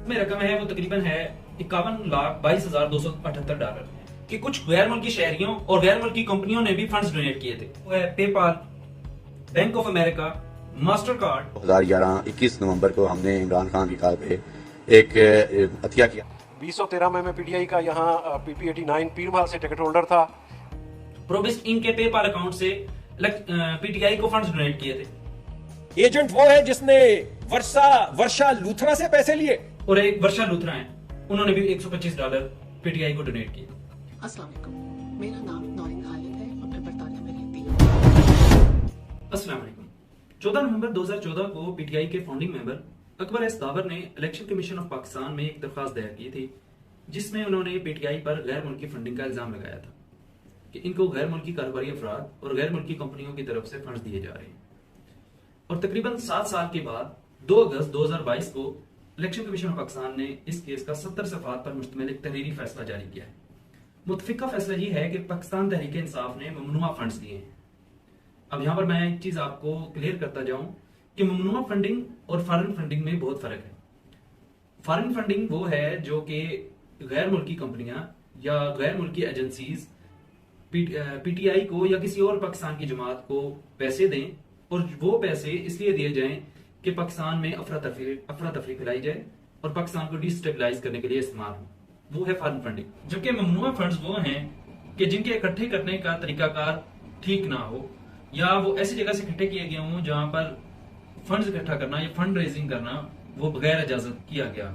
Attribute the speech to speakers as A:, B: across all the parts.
A: में रकम है वो तकरीबन है 51,22,278 डॉलर कि कुछ गैर मुल्की शहरियों और गैर मुल्की कंपनियों ने भी फंड्स डोनेट किए थे। वो है PayPal, bank of America, master card.
B: 2011-21 नवंबर को हमने इमरान खान की कार पे एक हत्या किया।
C: 2013 में पीटीआई का यहाँ PP89 पीरमहल से टिकट होल्डर था।
A: प्रोबिस्ट इनके पेपाल अकाउंट से पीटीआई को फंड्स डोनेट किए थे।
D: एजेंट वो है जिसने वर्षा लूथरा से पैसे लिए।
A: और एक वर्षा लूथरा है, उन्होंने भी $125 पीटीआई को डोनेट किए।
E: अस्सलाम वालेकुम, मेरा नाम नौरीन खालिद है और मैं बरतानिया में रहती हूँ।
A: अस्सलाम वालेकुम। 14 नवंबर 2014 को पीटीआई के founding member Akbar S the power ने इलेक्शन कमीशन ऑफ पाकिस्तान में एक दरख्वास्त दायर की थी, जिसमें उन्होंने पीटीआई पर गैर मुल्की फंडिंग का इल्जाम लगाया था कि इनको गैर मुल्की कारोबारी अफराद और गैर मुल्की कंपनियों की तरफ से फंड्स दिए जा रहे हैं। और तकरीबन 7 साल के बाद 2 अगस्त 2022 को इलेक्शन कमीशन ऑफ पाकिस्तान ने इस केस का 70 सफ़हात पर मुश्तमिल एक तहरीरी फैसला जारी किया है। मुतफिका फैसला ये है कि पाकिस्तान तहरीक इंसाफ ने ममनुआ फंड्स दिए हैं। अब यहाँ पर मैं एक चीज आपको क्लियर करता जाऊं कि ममनुआ फंडिंग और फॉरेन फंडिंग में बहुत फर्क है। फॉरेन फंडिंग वो है जो कि गैर मुल्की कंपनियां या गैर मुल्की एजेंसीज पीटीआई को या किसी और पाकिस्तान की जमात को पैसे दें और वो पैसे इसलिए दिए जाएं कि पाकिस्तान में अफरा तफरी फैलाई जाए और पाकिस्तान को डिस्टेबलाइज करने के लिए इस्तेमाल हो। वो है फॉरेन फंडिंग। जबकि ममनुआ फंड्स वो हैं कि जिनके इकट्ठे करने का तरीकाकार ठीक ना हो या वो ऐसी जगह से इकट्ठे किए गए हों जहां पर फंड्स इकट्ठा करना या फंड रेजिंग करना वो बगैर इजाजत किया गया।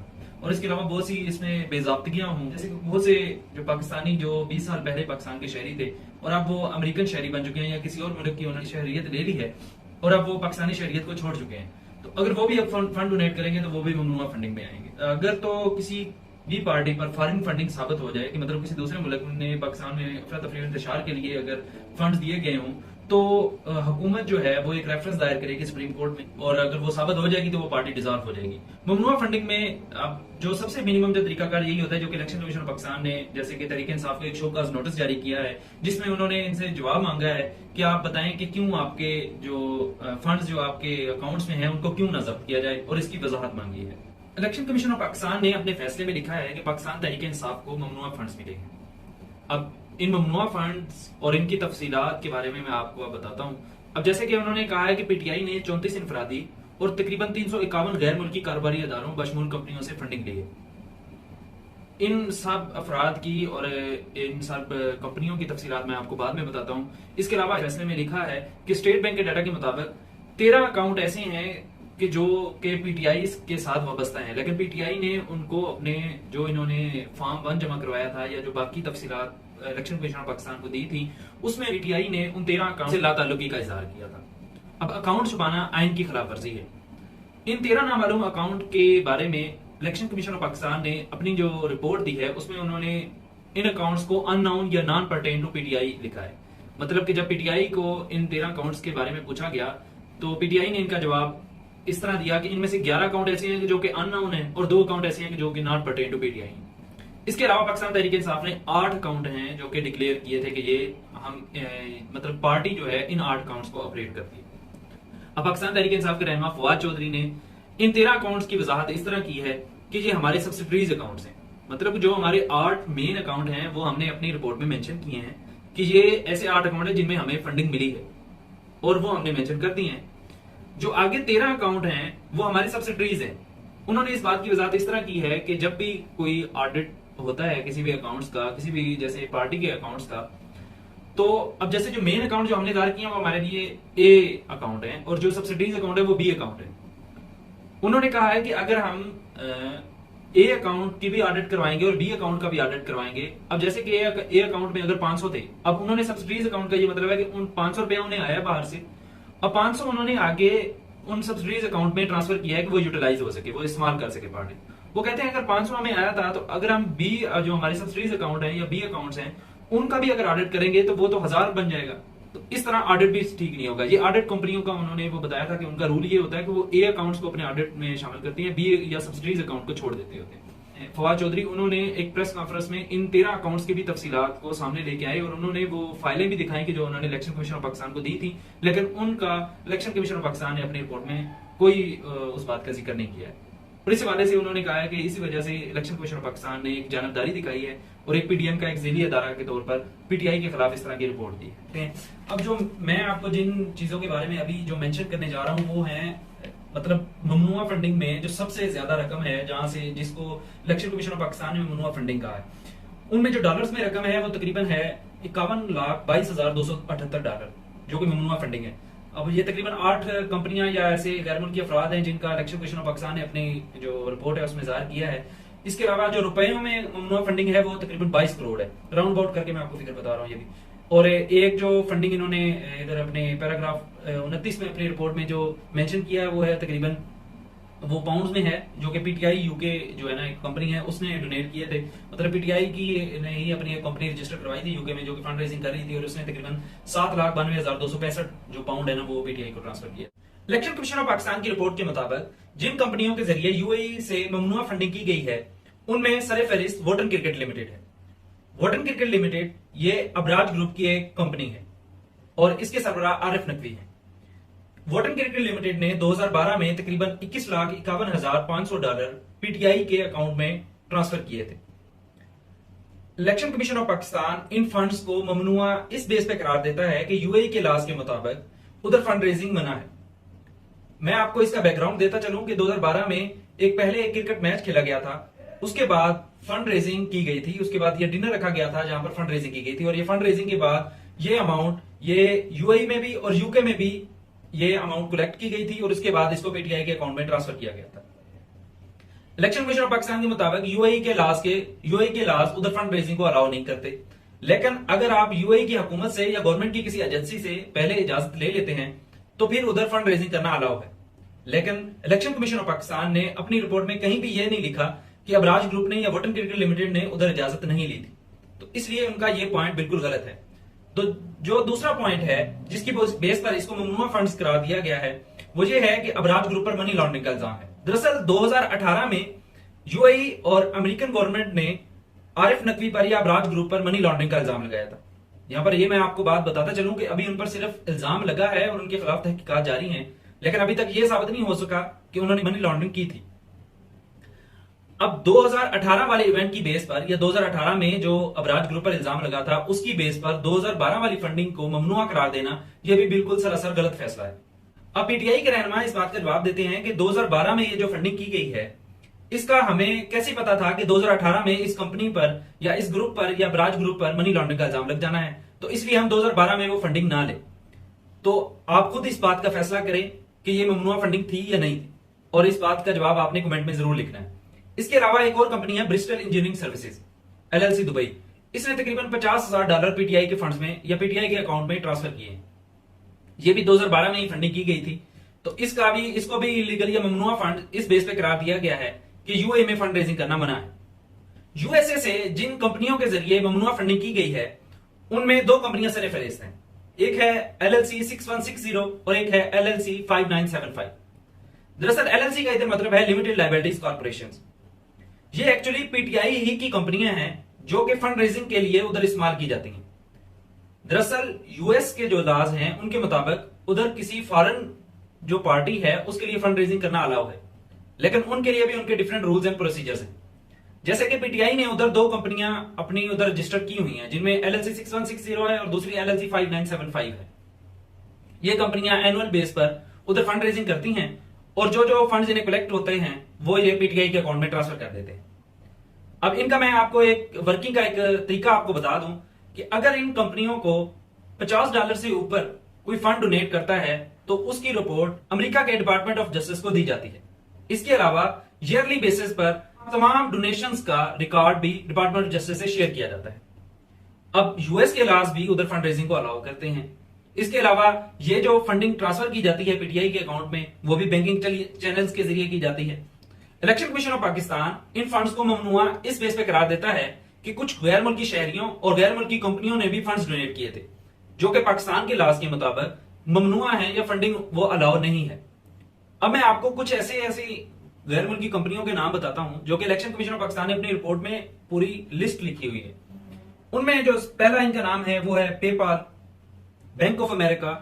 A: और इसके अलावा बहुत सी इसमें बेजाब्तगियां हों, जैसे बहुत से जो पाकिस्तानी जो 20 साल पहले पाकिस्तान के शहरी थे और अब वो अमेरिकन शहरी बन चुके हैं या किसी और मुल्क की उन्होंने शहरियत ले ली है और अब वो पाकिस्तानी शहरियत को छोड़ चुके हैं, तो अगर वो भी अब फंड डोनेट करेंगे तो वो भी ममनुआ फंडिंग में आएंगे। अगर तो किसी भी पार्टी पर फॉरेन फंडिंग साबित हो जाए कि मतलब किसी दूसरे मुल्क ने पाकिस्तान में अफरा तफरी इंतशार के लिए अगर फंड्स दिए गए हों तो हुकूमत जो है वो एक रेफरेंस दायर करेगी सुप्रीम कोर्ट में, और अगर वो साबित हो जाएगी तो वो पार्टी डिसॉल्व हो जाएगी। ममनुआ फंडिंग में अब जो सबसे मिनिमम जो तरीकाकार यही होता है जो कि इलेक्शन कमीशन ऑफ पाकिस्तान ने जैसे कि तहरीक इंसाफ को एक शोकाज नोटिस जारी किया है, जिसमें उन्होंने इनसे जवाब मांगा है कि आप बताएं कि क्यों आपके जो फंड्स जो आपके अकाउंट्स में हैं उनको क्यों ना जब्त किया जाए, और इसकी वजाहत मांगी है। इलेक्शन कमीशन ऑफ पाकिस्तान ने अपने फैसले में लिखा है कि पाकिस्तान तहरीक इंसाफ को ममनुआ फंड्स मिले हैं। अब इन ममनुआ फंड्स और इनकी तफसीलात के बारे में मैं आपको अब बताता हूं। अब जैसे कि उन्होंने कहा है कि पीटीआई ने 34 इनफरादी और तकरीबन 351 गैर मुल्की कारोबारी अदारों बशमूल कंपनियों से फंडिंग ली है। इन सब अफराद की और इन सब कंपनियों की तफसीलात मैं आपको बाद में बताता हूँ। इसके अलावा फैसले में लिखा है कि स्टेट बैंक के डाटा के मुताबिक 13 अकाउंट ऐसे हैं कि जो के पीटीआई के साथ वाबस्ता हैं, लेकिन पीटीआई ने उनको अपने जो इन्होंने फॉर्म 1 जमा करवाया था या जो बाकी तफसीलात इलेक्शन कमीशन ऑफ पाकिस्तान को दी थी उसमें पीटीआई ने उन 13 अकाउंट से लाताल्लुकी का इजहार किया था। अब अकाउंट छुपाना आइन की खिलाफ वर्जी है। इन 13 नामालूम अकाउंट के बारे में इलेक्शन कमीशन ऑफ पाकिस्तान ने अपनी जो रिपोर्ट दी है उसमें उन्होंने इन अकाउंट्स को अननाउन या नॉन पर्टेन टू पीटीआई लिखा है। मतलब कि जब पीटीआई को इन 13 अकाउंट्स के बारे में पूछा गया तो पीटीआई ने इनका जवाब इस तरह दिया कि इनमें से 11 अकाउंट ऐसे हैं जो कि अननाउन है और 2 अकाउंट ऐसे हैं जो कि नॉट पर्टेन टू पीटीआई। इसके अलावा पाकिस्तान तहरीक इंसाफ ने 8 अकाउंट हैं जो कि डिक्लेयर किए थे कि ये हम मतलब पार्टी जो है इन 8 अकाउंट्स को ऑपरेट करती है। अब पाकिस्तान तहरीक इंसाफ के रहनुमा फवाद चौधरी ने इन 13 अकाउंट्स की वजाहत इस तरह की है कि ये हमारे सब्सिडरीज अकाउंट्स हैं। मतलब जो हमारे 8 मेन अकाउंट हैं वो हमने अपनी रिपोर्ट में मेंशन किए हैं कि ये ऐसे 8 अकाउंट है जिनमें हमें फंडिंग मिली है और वो हमने मेंशन कर दी है। जो आगे 13 अकाउंट हैं वो हमारे सब्सिडरीज हैं। उन्होंने इस बात की वजाहत इस तरह की है कि जब भी कोई ऑडिट होता है किसी भी अकाउंट्स का, किसी भी जैसे पार्टी के अकाउंट्स का, तो अब जैसे जो मेन अकाउंट जो हमने दायर किए हैं वो हमारे लिए ए अकाउंट है और जो सब्सिडीज अकाउंट है वो बी अकाउंट है। उन्होंने कहा है कि अगर हम ए अकाउंट की भी ऑडिट करवाएंगे और बी अकाउंट का भी ऑडिट करवाएंगे, अब जैसे कि ए अकाउंट में अगर 500 थे, अब उन्होंने सब्सिडीज अकाउंट का ये मतलब है कि उन 500 रुपया उन्हें आया बाहर से, अब 500 उन्होंने आगे उन सब्सिडीज अकाउंट में ट्रांसफर किया है कि वो यूटिलाइज हो सके, वो इस्तेमाल कर सके पार्टी। वो कहते हैं अगर 500 में आया था तो अगर हम बी जो हमारे सब्सिडीज अकाउंट हैं या बी अकाउंट्स हैं उनका भी अगर ऑडिट करेंगे तो वो तो 1000 बन जाएगा। तो इस तरह ऑडिट भी ठीक नहीं होगा। ये ऑडिट कंपनियों का उन्होंने वो बताया था कि उनका रूल ये होता है कि वो ए अकाउंट्स को अपने ऑडिट में शामिल करती हैं, बी या सब्सिडीज अकाउंट को छोड़ देते होते हैं। फवाद चौधरी उन्होंने एक प्रेस कॉन्फ्रेंस में इन 13 अकाउंट्स की भी तफसीलात को सामने लेके आए और उन्होंने वो फाइलें भी दिखाई कि जो उन्होंने इलेक्शन कमीशन ऑफ पाकिस्तान को दी थी, लेकिन उनका इलेक्शन कमीशन ऑफ पाकिस्तान ने अपनी रिपोर्ट में कोई उस बात का जिक्र नहीं किया है। और इस हवाले से उन्होंने कहा है कि इसी वजह से इलेक्शन कमीशन ऑफ पाकिस्तान ने एक जानबदारी दिखाई है और एक पीडीएम का एक ज़ेली अदारा के तौर पर पीटीआई के खिलाफ इस तरह की रिपोर्ट दी है। अब जो मैं आपको जिन चीजों के बारे में अभी जो मेंशन करने जा रहा हूँ वो है मतलब ममनुआ फंडिंग में जो सबसे ज्यादा रकम है जहां से जिसको इलेक्शन कमीशन ऑफ पाकिस्तान ने ममनुआ फंडिंग कहा है, उनमें जो डॉलर्स में रकम है वो तकरीबन है 51,22,278 डॉलर जो कि ममनुआ फंडिंग है। अब ये तकरीबन 8 कंपनियां या ऐसे गैर मुल्की अफराद हैं जिनका इलेक्शन कमीशन ऑफ पाकिस्तान ने अपनी जो रिपोर्ट है उसमें जाहिर किया है। इसके अलावा जो रुपयों में ममनुआ फंडिंग है वो तकरीबन 22 करोड़ है, राउंड अबाउट करके मैं आपको फिगर बता रहा हूँ ये भी। और एक जो फंडिंग इन्होंने इधर अपने पैराग्राफ 29 में अपनी रिपोर्ट में जो मेंशन किया है वो है तकरीबन वो पाउंड्स में है, जो कि पीटीआई यूके जो है ना एक कंपनी है उसने डोनेट किए थे। मतलब पीटीआई की ने ही अपनी एक कंपनी रजिस्टर करवाई थी यूके में जो कि फंड रेजिंग कर रही थी और उसने तकरीबन 7,92,265 जो पाउंड है ना वो पीटीआई को ट्रांसफर किया। इलेक्शन कमीशन ऑफ पाकिस्तान की रिपोर्ट के मुताबिक जिन कंपनियों के जरिए यूएई से ममनुआ फंडिंग की गई है उनमें सरे-फहरिस्त वोटन क्रिकेट लिमिटेड है। वोटन क्रिकेट लिमिटेड ये अबराज ग्रुप की एक कंपनी है और इसके सरबराह आरिफ नकवी है। वोटन क्रिकेट लिमिटेड ने 2012 में तकरीबन 21,51,500 डॉलर पीटीआई के अकाउंट में ट्रांसफर किए थे। Election commission of Pakistan in funds को ममनुआ इस बेस पे करार देता है कि यूएई के लॉज के मुताबिक उधर फंड रेजिंग मना है। मैं आपको इसका बैकग्राउंड देता चलूं कि 2012 में पहले एक क्रिकेट मैच खेला गया था, उसके बाद फंड रेजिंग की गई थी, उसके बाद ये डिनर रखा गया था जहां पर फंड रेजिंग की गई थी और ये फंड रेजिंग के बाद ये अमाउंट ये यूएई में भी और यूके में भी ये अमाउंट कलेक्ट की गई थी और उसके बाद इसको पीटीआई के अकाउंट में ट्रांसफर किया गया था। इलेक्शन कमीशन ऑफ पाकिस्तान के मुताबिक यूएई के लॉज उधर फंड रेजिंग को अलाउ नहीं करते, लेकिन अगर आप यूएई की हुकूमत से या गवर्नमेंट की किसी एजेंसी से पहले इजाजत ले लेते हैं तो फिर उधर फंड रेजिंग करना अलाउ है। लेकिन इलेक्शन कमीशन ऑफ पाकिस्तान ने अपनी रिपोर्ट में कहीं भी यह नहीं लिखा कि अबराज ग्रुप ने या वोटन क्रिकेट लिमिटेड ने उधर इजाजत नहीं ली थी, तो इसलिए उनका यह पॉइंट बिल्कुल गलत है। तो जो दूसरा पॉइंट है जिसकी बेस पर इसको ममनुआ फंड्स करार दिया गया है वो ये है कि अबराज ग्रुप पर मनी लॉन्ड्रिंग का इल्जाम है। दरअसल 2018 में यूएई और अमेरिकन गवर्नमेंट ने आरिफ नकवी पर या अबराज ग्रुप पर मनी लॉन्ड्रिंग का इल्जाम लगाया था। यहां पर ये मैं आपको बात बताता चलूं कि अभी उन पर सिर्फ इल्जाम लगा है और उनके खिलाफ तहकीकात जारी हैं, लेकिन अभी तक ये साबित नहीं हो सका कि उन्होंने मनी लॉन्ड्रिंग की थी। अब 2018 वाले इवेंट की बेस पर या 2018 में जो अबराज ग्रुप पर इल्जाम लगा था उसकी बेस पर 2012 वाली फंडिंग को ममनुआ करार देना यह भी बिल्कुल सरासर गलत फैसला है। अब पीटीआई के रहनुमा इस बात का जवाब देते हैं कि 2012 में ये जो फंडिंग की गई है इसका हमें कैसे पता था कि 2018 में इस कंपनी पर या इस ग्रुप पर या अबराज ग्रुप पर मनी लॉन्ड्रिंग का इल्जाम लग जाना है, तो इसलिए हम 2012 में वो फंडिंग ना ले। तो आप खुद इस बात का फैसला करें कि ये ममनुआ फंडिंग थी या नहीं थी और इस बात का जवाब आपने कमेंट में जरूर लिखना है। इसके अलावा एक और कंपनी है Bristol engineering services LLC Dubai. इसने तकरीबन 50,000 डॉलर पीटीआई के फंड्स में या पीटीआई के अकाउंट में ट्रांसफर किए हैं। ये भी 2012 में ही फंडिंग की गई थी, तो इसको भी इलीगल या ममनुआ फंड इस बेस पे करार दिया गया है कि यूएई में फंड रेजिंग करना मना है। यूएसए से जिन कंपनियों के जरिए ममनुआ फंडिंग की गई है उनमें दो कंपनियां सरे-फहरिस्त हैं, एक है एलएलसी 6160 और एक है एलएलसी 5975। दरअसल एलएलसी का इधर मतलब है लिमिटेड लायबिलिटीज कॉर्पोरेशन। ये एक्चुअली पीटीआई ही की कंपनियां हैं जो कि फंड रेजिंग के लिए उधर इस्तेमाल की जाती हैं। दरअसल यूएस के जो लॉज हैं उनके मुताबिक उधर किसी फॉरेन जो पार्टी है उसके लिए फंड रेजिंग करना अलाउ है, लेकिन उनके लिए भी उनके डिफरेंट रूल्स एंड प्रोसीजर्स हैं। जैसे कि पीटीआई ने उधर दो कंपनियां अपनी उधर रजिस्टर की हुई हैं जिनमें एलएलसी 6160 है और दूसरी एलएलसी 5975 है। ये कंपनियां एनुअल बेस पर उधर फंड रेजिंग करती हैं और जो फंड्स इन्हें कलेक्ट होते हैं वो ये पीटीआई के अकाउंट में ट्रांसफर कर देते हैं। अब इनका मैं आपको एक वर्किंग का एक तरीका आपको बता दूं कि अगर इन कंपनियों को $50 से ऊपर कोई फंड डोनेट करता है तो उसकी रिपोर्ट अमेरिका के डिपार्टमेंट ऑफ जस्टिस को दी जाती है। इसके अलावा ईयरली बेसिस पर तमाम डोनेशंस का रिकॉर्ड भी डिपार्टमेंट ऑफ जस्टिस से शेयर किया जाता है। अब यूएस के लॉज भी उधर फंड रेजिंग को अलाउ करते हैं। इसके अलावा ये जो फंडिंग ट्रांसफर की जाती है पीटीआई के अकाउंट में वो भी बैंकिंग चैनल्स के जरिए की जाती है। Election commission of Pakistan in funds को ममनुआ इस बेस पे करार देता है कि कुछ गैर मुल्की शहरियों और गैर मुल्की कंपनियों ने भी फंड्स डोनेट किए थे जो कि पाकिस्तान के लॉज के मुताबिक ममनुआ है या फंडिंग वो अलाउ नहीं है। अब मैं आपको कुछ ऐसी गैर मुल्की कंपनियों के नाम बताता हूं जो कि इलेक्शन कमीशन ऑफ पाकिस्तान ने अपनी रिपोर्ट में पूरी लिस्ट लिखी हुई है। उनमें जो पहला इनका नाम है वो है PayPal, bank of America,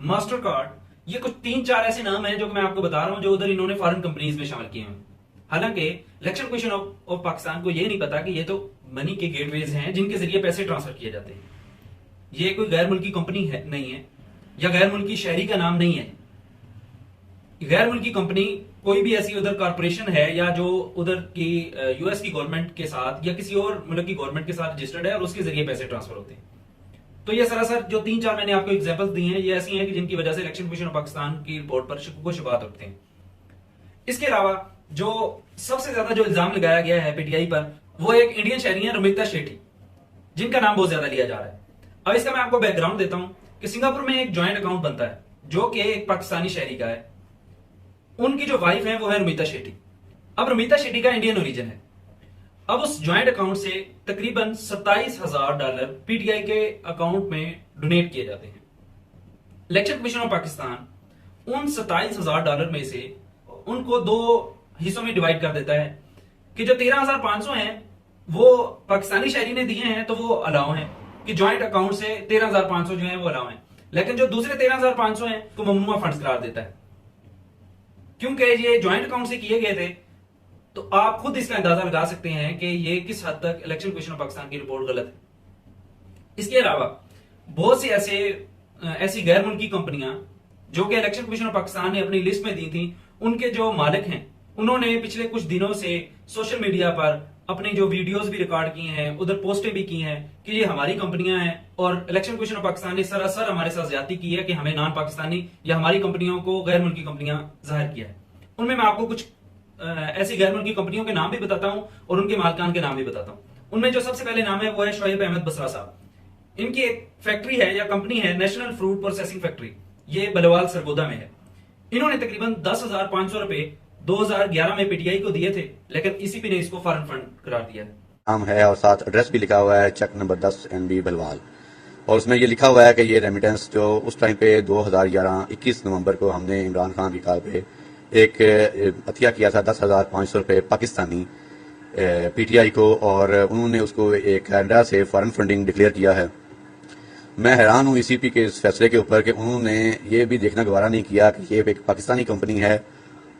A: master card. ये कुछ 3-4 ऐसे नाम हैं जो मैं आपको बता रहा हूं जो उधर इन्होंने फॉरेन कंपनीज में शामिल किए हैं। हालांकि इलेक्शन कमीशन ऑफ पाकिस्तान को ये नहीं पता कि ये तो मनी के गेटवेज हैं जिनके जरिए पैसे ट्रांसफर किए जाते हैं। ये कोई गैर मुल्की कंपनी है नहीं है, या गैर मुल्की शहरी का नाम नहीं है। गैर मुल्की कंपनी कोई भी ऐसी उधर कॉर्पोरेशन है या जो उधर की यूएस की गवर्नमेंट के साथ या किसी और मुल्क की गवर्नमेंट के साथ रजिस्टर्ड है और उसके जरिए पैसे ट्रांसफर होते हैं। तो ये सरासर जो 3-4 मैंने आपको एग्जांपल्स दी हैं, ये ऐसी हैं कि जिनकी वजह से इलेक्शन कमीशन ऑफ पाकिस्तान की रिपोर्ट पर शक व शुबहात उठते हैं। इसके अलावा जो सबसे ज्यादा जो इल्जाम लगाया गया है पीटीआई पर, वो एक इंडियन शहरी है रमिता शेट्टी, जिनका नाम बहुत ज्यादा लिया जा रहा है। अब इसका मैं आपको बैकग्राउंड देता हूं कि सिंगापुर में एक ज्वाइंट अकाउंट बनता है जो कि एक पाकिस्तानी शहरी का है। उनकी जो वाइफ है वो है रमिता शेट्टी। अब रमिता शेट्टी का इंडियन ओरिजिन है। अब उस ज्वाइंट अकाउंट से तकरीबन $27,000 पीटीआई के अकाउंट में डोनेट किए जाते हैं। इलेक्शन कमीशन ऑफ पाकिस्तान उन $27,000 में से उनको 2 हिस्सों में डिवाइड कर देता है कि जो 13,500 हैं वो पाकिस्तानी शहरी ने दिए हैं तो वो अलाउ हैं कि ज्वाइंट अकाउंट से 13,500 जो है वो अलाउ हैं, लेकिन जो दूसरे 13,500 हैं तो ममनुआ फंड्स करार देता है। क्योंकि ये ज्वाइंट अकाउंट से किए गए थे, तो आप खुद इसका अंदाजा लगा सकते हैं कि ये किस हद तक इलेक्शन कमीशन ऑफ पाकिस्तान की रिपोर्ट गलत है। इसके अलावा बहुत सी ऐसी गैर मुल्की कंपनियां जो कि इलेक्शन कमीशन ऑफ पाकिस्तान ने अपनी लिस्ट में दी थी, उनके जो मालिक हैं उन्होंने पिछले कुछ दिनों से सोशल मीडिया पर अपनी जो वीडियोस भी रिकॉर्ड की हैं, उधर पोस्टें भी की हैं कि ये हमारी कंपनियां हैं और इलेक्शन कमीशन ऑफ पाकिस्तान ने सरासर हमारे साथ ज्यादती की है कि हमें नॉन पाकिस्तानी या हमारी कंपनियों को गैर मुल्की कंपनियां जाहिर किया है। उनमें मैं आपको कुछ ऐसी गैर मुल्की कंपनियों के नाम भी बताता हूं और उनके मालिकान के नाम भी बताता हूं। उनमें जो सबसे पहले नाम है वो है शोएब अहमद बसरा साहब। इनकी एक फैक्ट्री है या कंपनी है नेशनल फ्रूट प्रोसेसिंग फैक्ट्री, ये बलवाल सरगोदा में है। इन्होंने तकरीबन 10,500 रुपए 2011 में पीटीआई को दिए थे, लेकिन ईसीपी ने इसको फॉरेन फंड करार दिया।
B: नाम है और साथ एड्रेस भी लिखा हुआ है, चेक नंबर 10 NB बलवाल, और उसमें ये लिखा हुआ है कि ये रेमिटेंस जो उस टाइम पे 2011-21 नवंबर को हमने इमरान खान की कॉल पे एक अतिया किया था 10,500 रुपए पाकिस्तानी पीटीआई को, और उन्होंने उसको एक कैनेडा से फॉरेन फंडिंग डिक्लेयर किया है। मैं हैरान हूँ ईसीपी के इस फैसले के ऊपर कि उन्होंने ये भी देखना गवारा नहीं किया कि ये एक पाकिस्तानी कंपनी है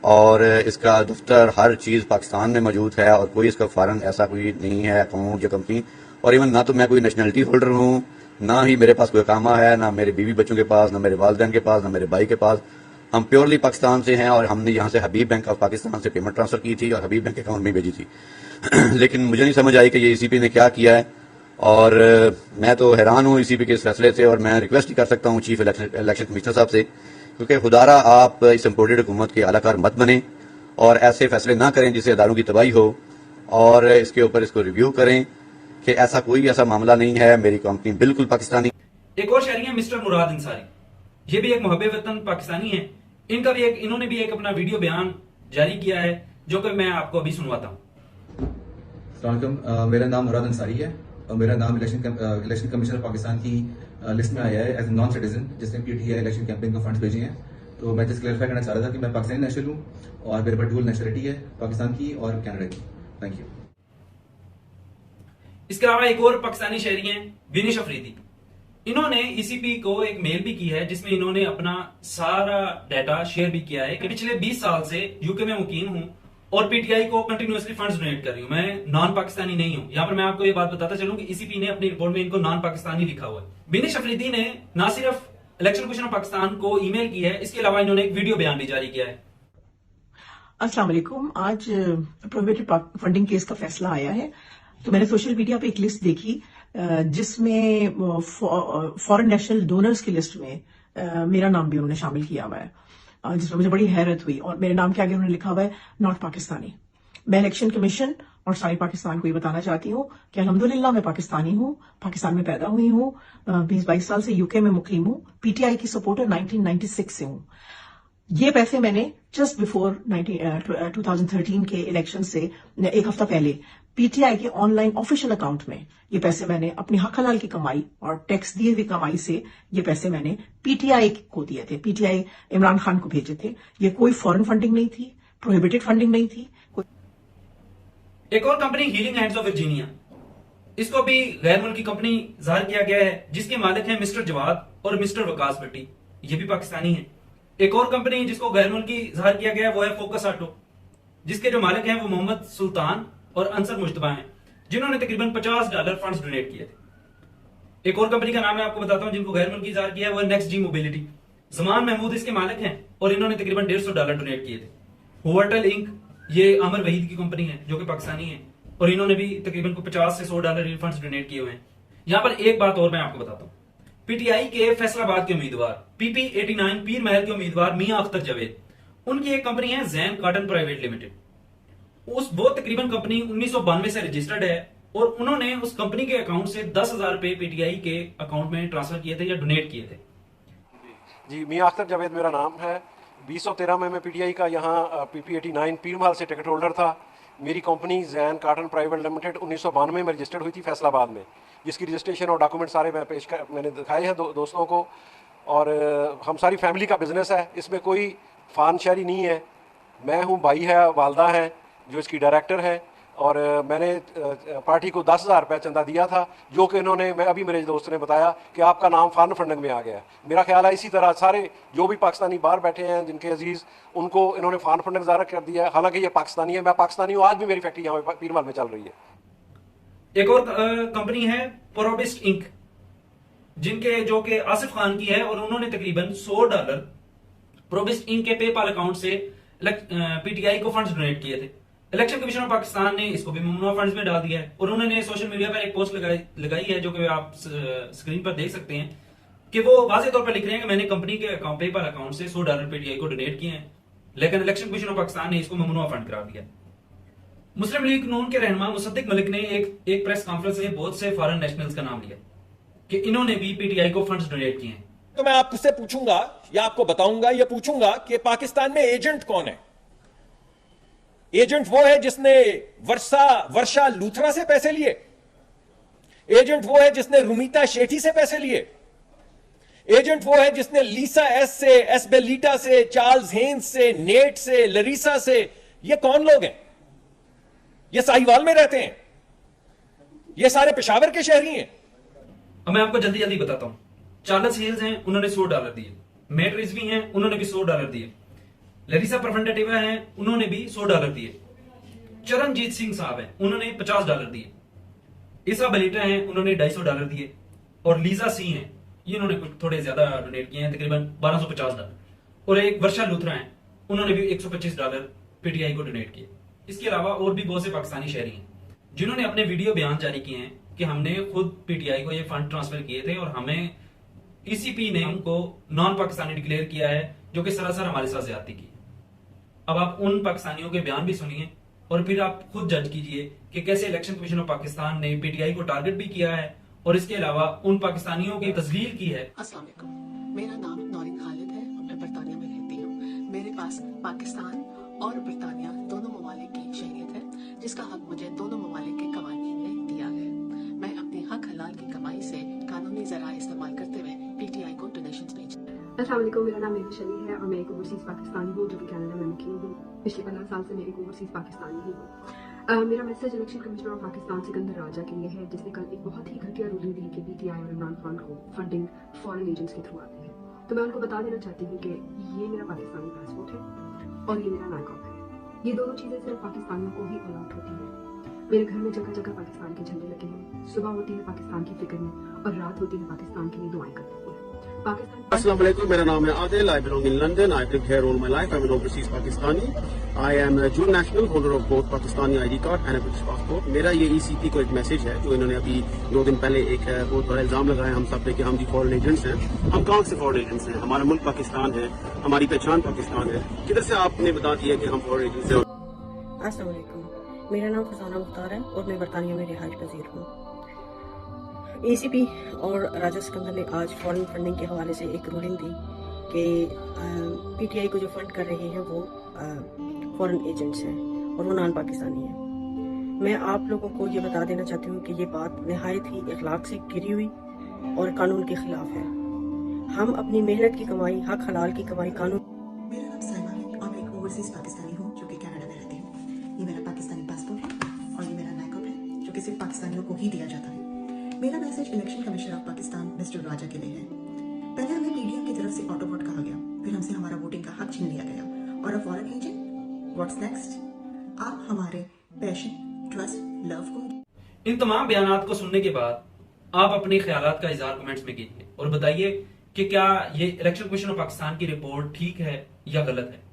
B: और इसका दफ्तर हर चीज पाकिस्तान में मौजूद है और कोई इसका फॉरेन ऐसा कोई नहीं है अकाउंट या कंपनी। और इवन ना तो मैं कोई नेशनलिटी होल्डर हूँ, ना ही मेरे पास कोई कामा है, ना मेरे बीवी बच्चों के पास, ना मेरे वालिदैन के पास, ना मेरे भाई के पास। हम प्योरली पाकिस्तान से हैं और हमने यहाँ से हबीब बैंक ऑफ पाकिस्तान से पेमेंट ट्रांसफर की थी और हबीब बैंक अकाउंट में भेजी थी। लेकिन मुझे नहीं समझ आई कि ये ईसीपी ने क्या किया है, और मैं तो हैरान हूँ ईसीपी के इस फैसले से। और मैं रिक्वेस्ट ही कर सकता हूँ चीफ इलेक्शन कमिश्नर साहब से, क्योंकि खुदारा आप इस इम्पोर्टेड हुकूमत के अलाकार मत बने और ऐसे फैसले ना करें जिससे अदारों की तबाही हो, और इसके ऊपर इसको रिव्यू करें कि ऐसा कोई ऐसा मामला नहीं है। मेरी कंपनी बिल्कुल पाकिस्तानी।
A: एक और शहरी है मिस्टर मुराद अंसारी, ये भी एक मुहब्बे वतन पाकिस्तानी है। इन्होंने भी एक अपना वीडियो बयान जारी किया है जो कि मैं आपको अभी सुनवाता हूँ।
F: मेरा नाम मुराद अंसारी है और मेरा नाम इलेक्शन कमीशन ऑफ पाकिस्तान की लिस्ट में आया है एज ए नॉन सिटीजन जिसने पीटीआई इलेक्शन कैंपेन को फंड्स भेजे हैं। तो मैं जस्ट क्लैरिफाई करना चाह रहा था कि मैं पाकिस्तानी नेशनल हूँ और मेरे पर डुअल नेशनलिटी है, पाकिस्तान की और कनाडा की। Thank you.
A: इसके अलावा एक और पाकिस्तानी शहरी हैं विनिश अफरीदी। इन्होंने ईसीपी को एक मेल भी की है जिसमें इन्होंने अपना सारा डाटा शेयर भी किया है कि पिछले 20 साल से यूके में मुकीम हूं और पीटीआई को कंटिन्यूअसली फंड्स डोनेट कर रही हूं, मैं नॉन पाकिस्तानी नहीं हूं। यहां पर मैं आपको ये बात बताता चलूं कि ईसीपी ने अपनी रिपोर्ट में इनको नॉन पाकिस्तानी लिखा हुआ है। विनिश अफरीदी ने ना सिर्फ इलेक्शन कमीशन ऑफ पाकिस्तान को ईमेल की है, इसके अलावा इन्होंने एक वीडियो बयान भी जारी किया है।
E: अस्सलाम वालेकुम। आज प्रोहिबिटेड फंडिंग केस का फैसला आया है, तो मैंने सोशल मीडिया पे एक लिस्ट देखी जिसमें फॉरेन नेशनल डोनर्स की लिस्ट में मेरा नाम भी उन्होंने शामिल किया हुआ है, जिसमें मुझे बड़ी हैरत हुई। और मेरे नाम के आगे उन्होंने लिखा हुआ है नॉट पाकिस्तानी। मैं इलेक्शन कमीशन और सारी पाकिस्तान को ये बताना चाहती हूँ कि अल्हम्दुलिल्लाह मैं पाकिस्तानी हूँ, पाकिस्तान में पैदा हुई हूँ, 20-22 साल से यूके में मुकीम हूँ, पीटीआई की सपोर्टर 1996 से हूँ। ये पैसे मैंने जस्ट बिफोर 2013 के इलेक्शन से एक हफ्ता पहले पीटीआई के ऑनलाइन ऑफिशियल अकाउंट में ये पैसे मैंने अपनी हक हलाल की कमाई और टैक्स दिए हुई कमाई से ये पैसे मैंने पीटीआई को दिए थे, पीटीआई इमरान खान को भेजे थे। ये कोई फॉरेन फंडिंग नहीं थी, प्रोहिबिटेड फंडिंग नहीं थी।
A: एक और company healing hands of Virginia, इसको भी गैर मुल्की कंपनी जाहिर किया गया है जिसके मालिक हैं मिस्टर जवाद और मिस्टर वकास भट्टी, ये भी पाकिस्तानी है। एक और कंपनी जिसको गैर मुल्की जाहिर किया गया है वो है फोकस ऑटो, जिसके जो मालिक हैं वो मोहम्मद सुल्तान और अंसर मुश्तबा हैं, जिन्होंने तकरीबन $50 फंड्स डोनेट किए थे। एक और कंपनी का नाम मैं आपको बताता हूं जिनको गैर मुल्की इज़ार किया है, वो नेक्स्ट जी मोबिलिटी। जमान महमूद इसके मालिक हैं और इन्होंने तकरीबन $150 डोनेट किए थे। होटल इंक, ये आमिर वहीद की कंपनी है जो कि पाकिस्तानी है, और इन्होंने भी तकरीबन $50 से $100 फंड्स डोनेट किए हुए हैं। यहां पर एक बात और मैं आपको बताता हूं, पीटीआई के फैसलाबाद के उम्मीदवार, PP89 पीर महल के उम्मीदवार मियां अख्तर जावेद, उनकी एक कंपनी है जैन कॉटन प्राइवेट लिमिटेड। वो तकरीबन कंपनी 1992 से रजिस्टर्ड है और उन्होंने उस कंपनी के अकाउंट से $10,000 पीटीआई के अकाउंट में ट्रांसफर किए थे या डोनेट किए थे।
C: जी, मियां अख्तर जावेद मेरा नाम है। 2013 में मैं पीटीआई का यहाँ PP89 पीर महल से टिकट होल्डर था। मेरी company Jain cotton private limited 1992 में रजिस्टर्ड हुई थी फैसलाबाद में, जिसकी रजिस्ट्रेशन और डॉक्यूमेंट सारे मैंने दिखाए हैं दोस्तों को। और हम सारी फैमिली का बिजनेस है, इसमें कोई फान शहरी नहीं है। मैं हूँ, भाई है, वालदा हैं जो इसकी डायरेक्टर है, और मैंने पार्टी को $10,000 चंदा दिया था, जो कि इन्होंने, मैं अभी मेरे दोस्त ने बताया कि आपका नाम फंड फंडिंग में आ गया है। मेरा ख्याल है इसी तरह सारे जो भी पाकिस्तानी बाहर बैठे हैं जिनके अजीज, उनको इन्होंने फंड फंडिंग ज़ाहिर कर दिया है। हालांकि ये पाकिस्तानी है, मैं पाकिस्तानी हूँ, आज भी मेरी फैक्ट्री यहाँ पे पीरमहल में चल रही है।
A: एक और कंपनी है प्रोबिस्ट इंक, जिनके जो कि आसिफ खान की है, और उन्होंने तकरीबन $100 प्रोबिस्ट इंक के पेपाल अकाउंट से पीटीआई को फंड्स डोनेट किए थे। इलेक्शन कमीशन ऑफ पाकिस्तान ने इसको भी ममनुआ फंड्स में डाल दिया है, और उन्होंने सोशल मीडिया पर एक पोस्ट लगाई है जो कि आप स्क्रीन पर देख सकते हैं कि वो वाज़ेह तौर पर लिख रहे हैं कि मैंने कंपनी के पेपाल अकाउंट से $100 पीटीआई को डोनेट किए हैं, लेकिन इलेक्शन कमीशन ऑफ पाकिस्तान ने इसको ममनुआ फंड करार दिया। मुस्लिम लीग नून के रहनुमा मुसद्दिक मलिक ने एक प्रेस कॉन्फ्रेंस में बहुत से फॉरेन नेशनल्स का नाम लिया कि इन्होंने भी पीटीआई को फंड्स डोनेट किए हैं।
D: तो मैं आपसे पूछूंगा या आपको बताऊंगा या पूछूंगा कि पाकिस्तान में एजेंट कौन है? एजेंट वो है जिसने वर्षा लूथरा से पैसे लिए। एजेंट वो है जिसने रुमीता शेठी से पैसे लिए। एजेंट वो है जिसने लीसा एस से, एस बेलीटा से, चार्ल्स हेन्स से, नेट से, लरीसा से। ये कौन लोग हैं? ये साहिवाल में रहते हैं, ये सारे पेशावर के शहरी हैं।
A: अब मैं आपको जल्दी जल्दी बताता हूं। चार्ल्स हेन्स हैं, उन्होंने $100 दिए। मैट रिजवी हैं, उन्होंने भी $100 दिए। लरीसा परफेंडेटिवा हैं, उन्होंने भी $100 दिए। चरणजीत सिंह साहब हैं, उन्होंने $50 दिए। ईसा बलीटा हैं, उन्होंने $250 दिए। और लीजा सी हैं, ये उन्होंने कुछ थोड़े ज्यादा डोनेट किए हैं, तकरीबन $1250। और एक वर्षा लूथरा हैं, उन्होंने भी $125 पीटीआई को डोनेट किए। इसके अलावा और भी बहुत से पाकिस्तानी शहरी हैं जिन्होंने अपने वीडियो बयान जारी किए हैं कि हमने खुद पीटीआई को ये फंड ट्रांसफर किए थे और हमें ईसीपी ने उनको नॉन पाकिस्तानी डिक्लेयर किया है, जो कि सरासर हमारे साथ ज्यादती की। अब आप उन पाकिस्तानियों के बयान भी सुनिए और फिर आप खुद जज कीजिए कि कैसे इलेक्शन कमीशन ऑफ पाकिस्तान ने पीटीआई को टारगेट भी किया है और इसके अलावा उन पाकिस्तानियों की तस्लील की है।
G: अस्सलाम वालेकुम, मेरा नाम नौरीन खालिद है और मैं बरतानिया में रहती हूँ। मेरे पास पाकिस्तान और बरतानिया दोनों ममालिक की शहरियत है, जिसका हक मुझे दोनों ममालिक के कवानीन ने दिया है। मैं अपनी हक हलाल की कमाई से कानूनी जरा इस्तेमाल करते हुए पीटीआई को डोनेशंस भेजी।
H: अस्सलाम वालेकुम, मेरा नाम मेहर शली है और मैं एक ओवरसीज़ पाकिस्तानी हूँ जो कि कनाडा में मुकीम हूँ। पिछले 15 साल से मैं एक ओवरसीज़ पाकिस्तानी ही हूँ। मेरा message election commissioner of Pakistan Sikandar Raja के लिए है, जिसने कल एक बहुत ही घटिया रूलिंग दी कि पीटीआई और इमरान खान को फंडिंग फॉरेन एजेंट्स के थ्रू आती है। तो मैं उनको बता देना चाहती हूँ कि ये मेरा पाकिस्तानी पासपोर्ट है और ये मेरा नाकॉप है। ये दोनों चीज़ें सिर्फ पाकिस्तानियों को ही अलाउड होती है। मेरे घर में जगह जगह पाकिस्तान के झंडे लगे हैं। सुबह होती है पाकिस्तान की फिक्र में और रात होती है पाकिस्तान के लिए दुआएं करते हुए।
I: Assalamu alaikum, मेरा नाम है Adil, I belong in London, I've lived here all my life, I'm an overseas Pakistani, I am a dual national, holder of both Pakistani ID card and a British passport। मेरा ये ECP को एक message है जो इन्होंने अभी 2 दिन पहले एक बहुत बड़ा इल्जाम लगाया हम सब पे कि हम जी फॉरेन एजेंट्स हैं। हम कौन से फॉरेन एजेंट्स हैं? हमारा मुल्क पाकिस्तान है, हमारी पहचान पाकिस्तान है, किधर से आपने बता दिया कि हम फॉरेन एजेंट्स हैं?
J: अस्सलाम वालेकुम, मेरा नाम फसाना मुख्तार है और मैं बरतानिया में रिहाइश पजीर हूँ। ECP और राजा सिकंदर ने आज फॉरेन फंडिंग के हवाले से एक रूलिंग दी कि पीटीआई को जो फंड कर रहे हैं वो फॉरेन एजेंट्स हैं और वो नॉन पाकिस्तानी हैं। मैं आप लोगों को ये बता देना चाहती हूँ कि ये बात नहायत ही अखलाक से गिरी हुई और कानून के खिलाफ है। हम अपनी मेहनत की कमाई, हक हलाल की कमाई कानून।
G: मेरा नाम साइमा है और मैं एक ओवरसीज पाकिस्तानी हूँ जो कि कनाडा में रहती हूँ। ये मेरा पाकिस्तानी पासपोर्ट है और ये मेरा नाकॉप है जो कि सिर्फ पाकिस्तानियों को ही दिया जाता है। मेरा message election commissioner of Pakistan mister Raja के लिए है। पहले हमें पीडीएम की तरफ से ऑटो वोट कहा गया, फिर हमसे हमारा वोटिंग का हक छीन लिया गया और a foreign agent, what's next?
K: आप हमारे पैशन, ट्रस्ट, लव को।
A: इन तमाम बयानात को सुनने के बाद आप अपने ख्यालात का इजहार कमेंट्स में कीजिए और बताइए कि क्या ये इलेक्शन कमीशन ऑफ पाकिस्तान की रिपोर्ट ठीक है या गलत है।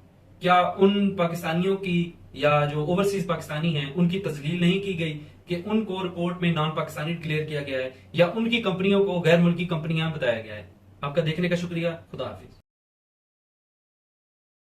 A: क्या उन पाकिस्तानियों की या जो ओवरसीज पाकिस्तानी हैं उनकी तजलील नहीं की गई कि उनको रिपोर्ट में नॉन पाकिस्तानी डिक्लेयर किया गया है या उनकी कंपनियों को गैर मुल्की कंपनियां बताया गया है। आपका देखने का शुक्रिया। खुदा हाफिज।